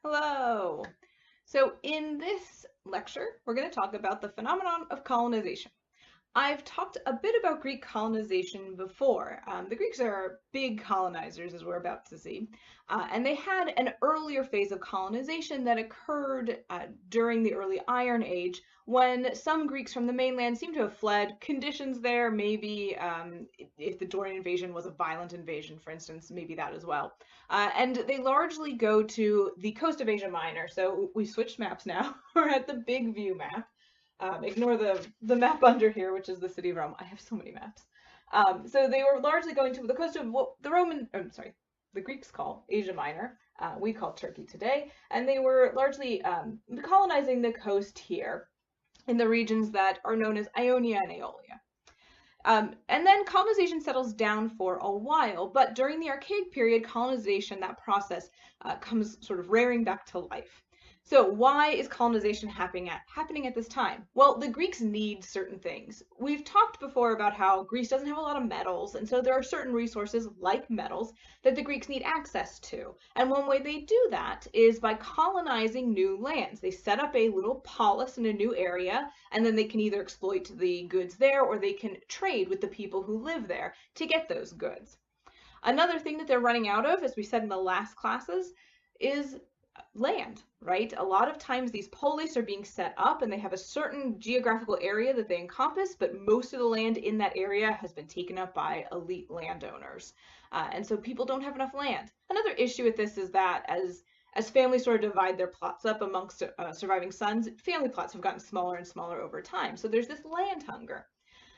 Hello. So in this lecture, we're going to talk about the phenomenon of colonization. I've talked a bit about Greek colonization before. The Greeks are big colonizers, as we're about to see, and they had an earlier phase of colonization that occurred during the early Iron Age when some Greeks from the mainland seem to have fled. Conditions there, maybe if the Dorian invasion was a violent invasion, for instance, maybe that as well. And they largely go to the coast of Asia Minor. So we switched maps now. We're at the big view map. Ignore the map under here, which is the city of Rome. I have so many maps. So they were largely going to the coast of what the Greeks call Asia Minor. We call Turkey today, and they were largely colonizing the coast here in the regions that are known as Ionia and Aeolia. And then colonization settles down for a while, but during the Archaic period, colonization, that process, comes sort of rearing back to life. So why is colonization happening at this time? Well, the Greeks need certain things. We've talked before about how Greece doesn't have a lot of metals, and so there are certain resources like metals that the Greeks need access to. And one way they do that is by colonizing new lands. They set up a little polis in a new area, and then they can either exploit the goods there or they can trade with the people who live there to get those goods. Another thing that they're running out of, as we said in the last classes, is land, right? A lot of times these polis are being set up and they have a certain geographical area that they encompass, but most of the land in that area has been taken up by elite landowners. And so people don't have enough land. Another issue with this is that as families sort of divide their plots up amongst surviving sons, family plots have gotten smaller and smaller over time. So there's this land hunger.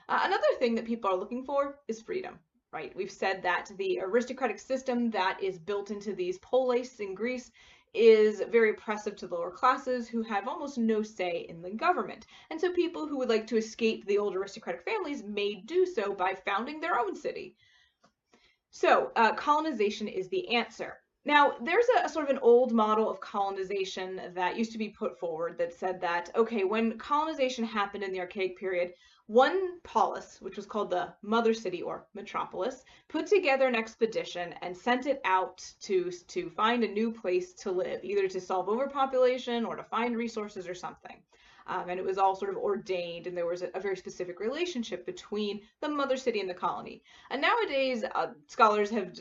Another thing that people are looking for is freedom, right? We've said that the aristocratic system that is built into these polis in Greece is very oppressive to the lower classes who have almost no say in the government. And so people who would like to escape the old aristocratic families may do so by founding their own city. So colonization is the answer. Now, there's a sort of an old model of colonization that used to be put forward that said that, okay, when colonization happened in the Archaic period, one polis, which was called the mother city or metropolis, put together an expedition and sent it out to find a new place to live, either to solve overpopulation or to find resources or something. And it was all sort of ordained, and there was a very specific relationship between the mother city and the colony. And nowadays, scholars have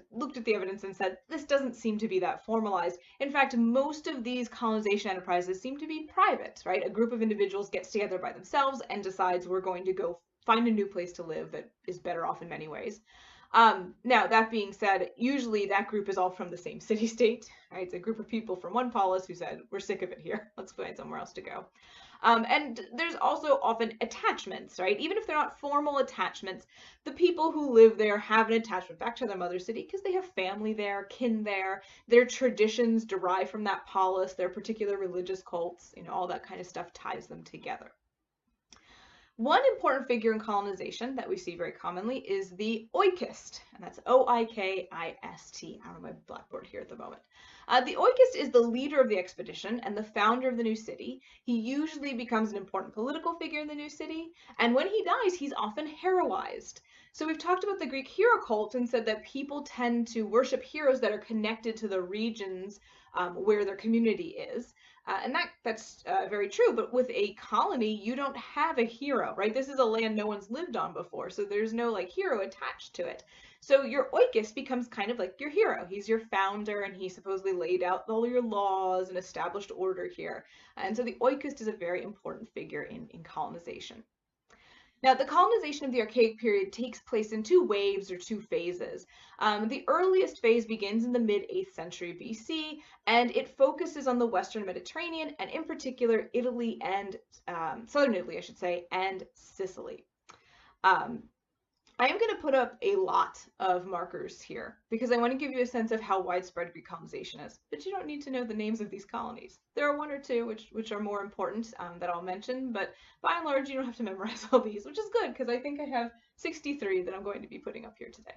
looked at the evidence and said this doesn't seem to be that formalized. In fact, most of these colonization enterprises seem to be private, right? A group of individuals gets together by themselves and decides we're going to go find a new place to live that is better off in many ways. Now, that being said, usually that group is all from the same city-state, right? It's a group of people from one polis who said, we're sick of it here. Let's find somewhere else to go. And there's also often attachments, right? Even if they're not formal attachments, the people who live there have an attachment back to their mother city because they have family there, kin there, their traditions derive from that polis, their particular religious cults, all that kind of stuff ties them together. One important figure in colonization that we see very commonly is the Oikist, and that's Oikist. I don't have my blackboard here at the moment. The Oikist is the leader of the expedition and the founder of the new city. He usually becomes an important political figure in the new city, and when he dies, he's often heroized. So we've talked about the Greek hero cult and said that people tend to worship heroes that are connected to the regions where their community is. And that's very true, but with a colony, you don't have a hero, right? This is a land no one's lived on before, so there's no hero attached to it. So your oikos becomes kind of like your hero. He's your founder, and he supposedly laid out all your laws and established order here. And so the oikos is a very important figure in colonization. Now, the colonization of the Archaic period takes place in two waves or two phases. The earliest phase begins in the mid-8th century BC, and it focuses on the Western Mediterranean, and in particular, Italy and southern Italy, I should say, and Sicily. I am going to put up a lot of markers here because I want to give you a sense of how widespread Greek colonization is, but you don't need to know the names of these colonies. There are one or two which are more important that I'll mention, but by and large you don't have to memorize all these, which is good because I think I have 63 that I'm going to be putting up here today.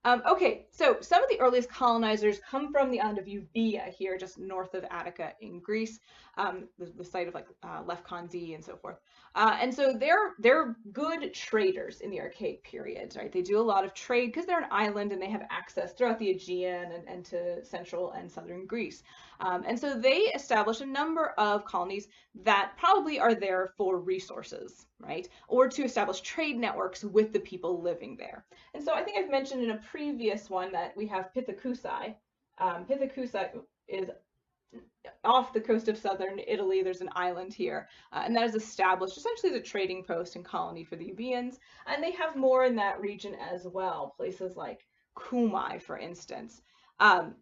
Okay, so some of the earliest colonizers come from the island of Euboea here, just north of Attica in Greece, the site of like Lefkon and so forth. And so they're good traders in the Archaic period, right? They do a lot of trade because they're an island and they have access throughout the Aegean and to central and southern Greece. And so they establish a number of colonies that probably are there for resources, right? Or to establish trade networks with the people living there. And so I think I've mentioned in a previous one that we have Pithecusae. Pithecusae is off the coast of southern Italy. There's an island here, and that is established essentially as a trading post and colony for the Euboeans. And they have more in that region as well, places like Cumae, for instance. Um,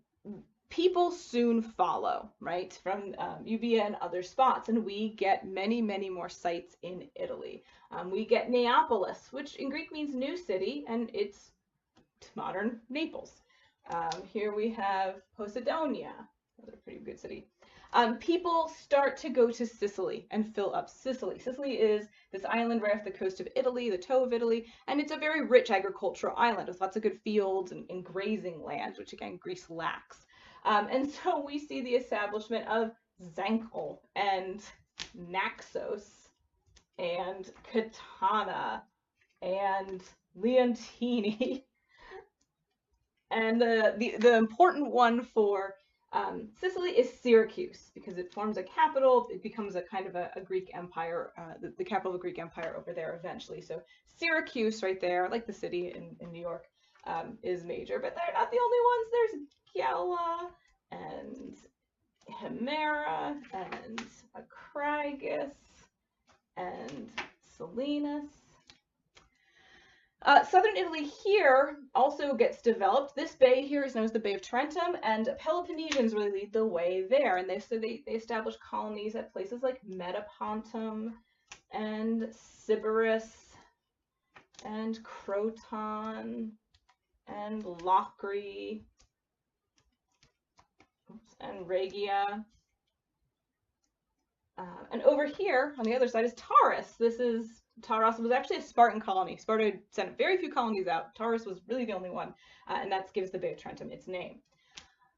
People soon follow, right, from Euboea and other spots, and we get many, many more sites in Italy. We get Neapolis, which in Greek means new city, and it's modern Naples. Here we have Posidonia, another pretty good city. People start to go to Sicily and fill up Sicily. Sicily is this island right off the coast of Italy, the toe of Italy, and it's a very rich agricultural island with lots of good fields and grazing lands, which again Greece lacks. And so we see the establishment of Zancle and Naxos and Catana and Leontini. And the important one for Sicily is Syracuse, because it forms a capital. It becomes a kind of a Greek empire, the capital of the Greek Empire over there eventually. So Syracuse right there, like the city in New York, is major. But they're not the only ones. There's Gela and Himera and Acragus and Selinus. Southern Italy here also gets developed. This bay here is known as the Bay of Tarantum, and Peloponnesians really lead the way there. And they establish colonies at places like Metapontum and Sybaris and Croton and Locri and Regia. And over here on the other side is Taurus. Taurus was actually a Spartan colony. Sparta sent very few colonies out. Taurus was really the only one, and that gives the Bay of Tarentum its name.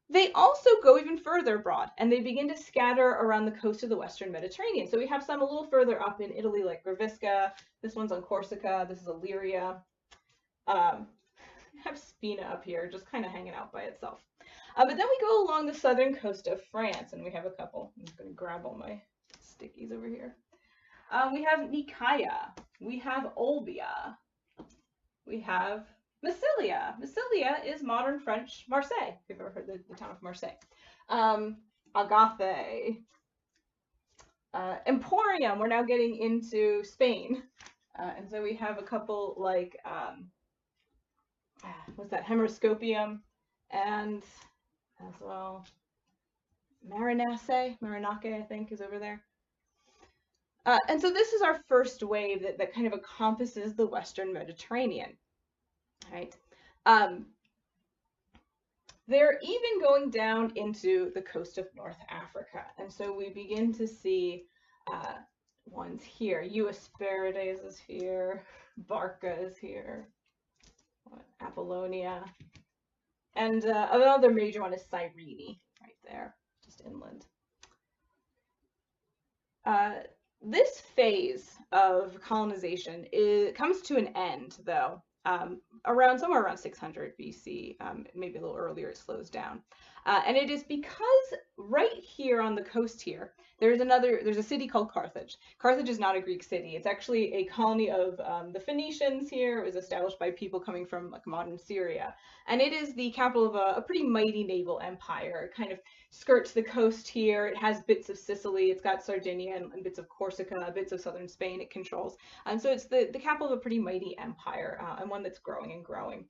They also go even further abroad, and they begin to scatter around the coast of the Western Mediterranean. So we have some a little further up in Italy, like Gravisca. This one's on Corsica. This is Illyria. I have Spina up here, just kind of hanging out by itself. But then we go along the southern coast of France, and we have a couple. I'm just going to grab all my stickies over here. We have Nicaea, we have Olbia, we have Massilia. Massilia is modern French Marseille, if you've ever heard the town of Marseille. Agathe, Emporium, we're now getting into Spain. And so we have a couple like, what's that, Hemeroscopium, and as well, Marinace, I think, is over there. And so this is our first wave that kind of encompasses the Western Mediterranean, right? They're even going down into the coast of North Africa. And so we begin to see ones here. Euasperides is here, Barca is here, Apollonia. And another major one is Cyrene, right there, just inland. This phase of colonization comes to an end, though, somewhere around 600 BC, maybe a little earlier. It slows down, and it is because right here on the coast here, there's a city called Carthage. Carthage is not a Greek city. It's actually a colony of the Phoenicians here. It was established by people coming from like modern Syria, and it is the capital of a pretty mighty naval empire. It kind of skirts the coast here. It has bits of Sicily. It's got Sardinia and bits of Corsica, bits of southern Spain it controls. And so it's the capital of a pretty mighty empire, and one that's growing and growing.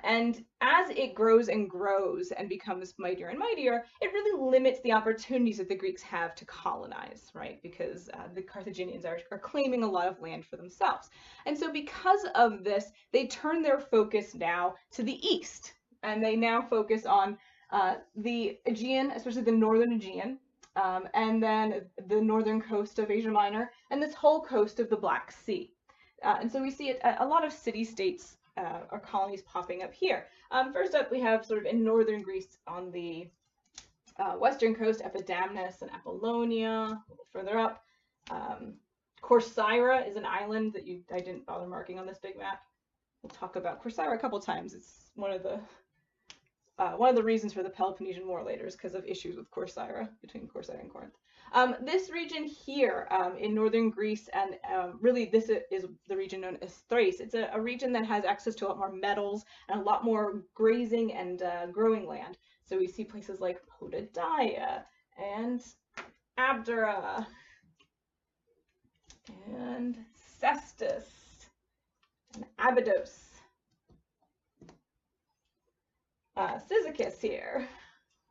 And as it grows and grows and becomes mightier and mightier, it really limits the opportunities that the Greeks have to colonize, right? Because the Carthaginians are claiming a lot of land for themselves. And so because of this, they turn their focus now to the east. And they now focus on the Aegean, especially the northern Aegean, and then the northern coast of Asia Minor, and this whole coast of the Black Sea. And so we see a lot of city-states our colonies popping up here. First up, we have sort of in northern Greece on the western coast, Epidamnus and Apollonia. A little further up, Corcyra is an island that I didn't bother marking on this big map. We'll talk about Corcyra a couple times. It's one of the reasons for the Peloponnesian War later is because of issues with Corcyra, between Corcyra and Corinth. This region here in northern Greece, and really this is the region known as Thrace. It's a region that has access to a lot more metals and a lot more grazing and growing land. So we see places like Potidaia and Abdera and Cestus and Abydos. Syracuse here,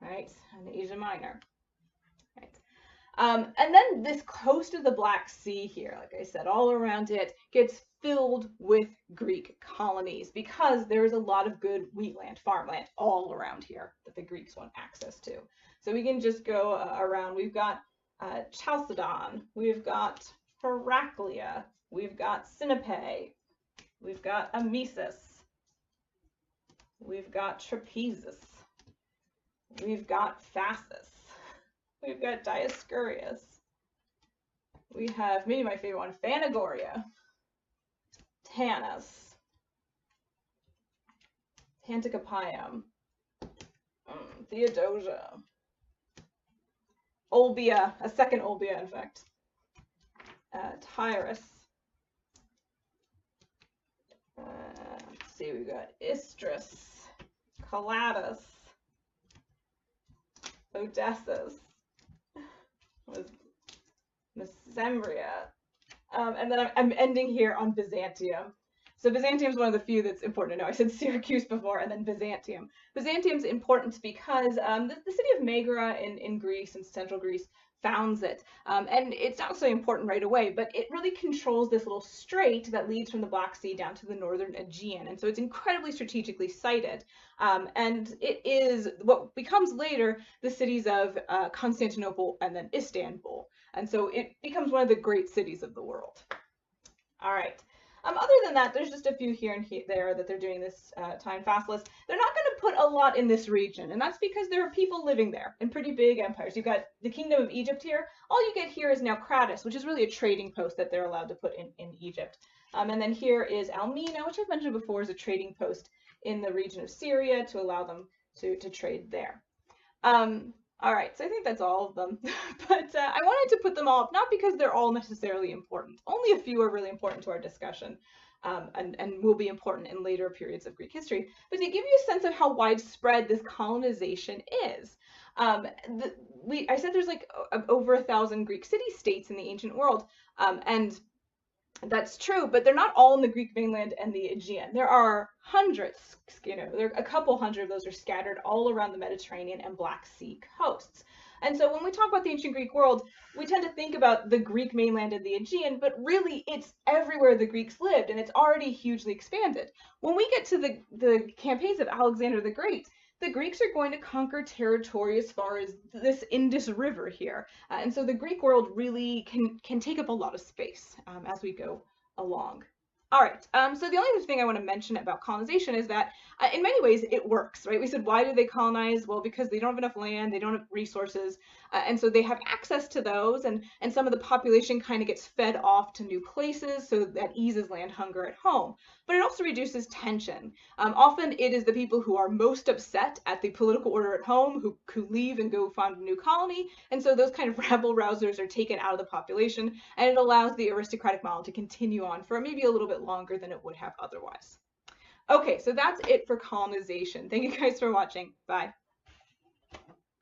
right, and Asia Minor, right. And then this coast of the Black Sea here, like I said, all around it gets filled with Greek colonies because there is a lot of good wheatland, farmland all around here that the Greeks want access to. So we can just go around. We've got Chalcedon, we've got Heraclea, we've got Sinope, we've got Amisus, we've got Trapezus, we've got Phasis, we've got Dioscurius, we have maybe my favorite one, Phanagoria, Tanis, Tanticapium, Theodosia, Olbia, a second Olbia in fact, Tyrus, let's see, we've got Istris, Calatus, Odessus, Mesembria, and then I'm ending here on Byzantium. So Byzantium is one of the few that's important to know. I said Syracuse before, and then Byzantium. Byzantium's important because the city of Megara in Greece, in central Greece, founds it. And it's not so important right away, but it really controls this little strait that leads from the Black Sea down to the northern Aegean. And so it's incredibly strategically sited. And it is what becomes later the cities of Constantinople and then Istanbul. And so it becomes one of the great cities of the world. All right. Other than that, there's just a few here and there that they're doing this time fastless. They're not going to put a lot in this region, and that's because there are people living there in pretty big empires. You've got the Kingdom of Egypt here. All you get here is now Cratis, which is really a trading post that they're allowed to put in Egypt. And then here is Almina, which I've mentioned before is a trading post in the region of Syria to allow them to trade there. All right, so I think that's all of them, but I wanted to put them all up, not because they're all necessarily important. Only a few are really important to our discussion and will be important in later periods of Greek history, but to give you a sense of how widespread this colonization is. I said there's like over 1,000 Greek city-states in the ancient world, and that's true, but they're not all in the Greek mainland and the Aegean. There are hundreds, there are a couple hundred of those are scattered all around the Mediterranean and Black Sea coasts. And so when we talk about the ancient Greek world, we tend to think about the Greek mainland and the Aegean, but really it's everywhere the Greeks lived, and it's already hugely expanded. When we get to the campaigns of Alexander the Great, the Greeks are going to conquer territory as far as this Indus River here. And so the Greek world really can take up a lot of space as we go along. All right, so the only other thing I want to mention about colonization is that in many ways it works, right? We said, why do they colonize? Well, because they don't have enough land, they don't have resources, and so they have access to those, and some of the population kind of gets fed off to new places, so that eases land hunger at home. But it also reduces tension. Often it is the people who are most upset at the political order at home who leave and go found a new colony, and so those kind of rabble rousers are taken out of the population, and it allows the aristocratic model to continue on for maybe a little bit longer than it would have otherwise. Okay, so that's it for colonization. Thank you guys for watching. Bye.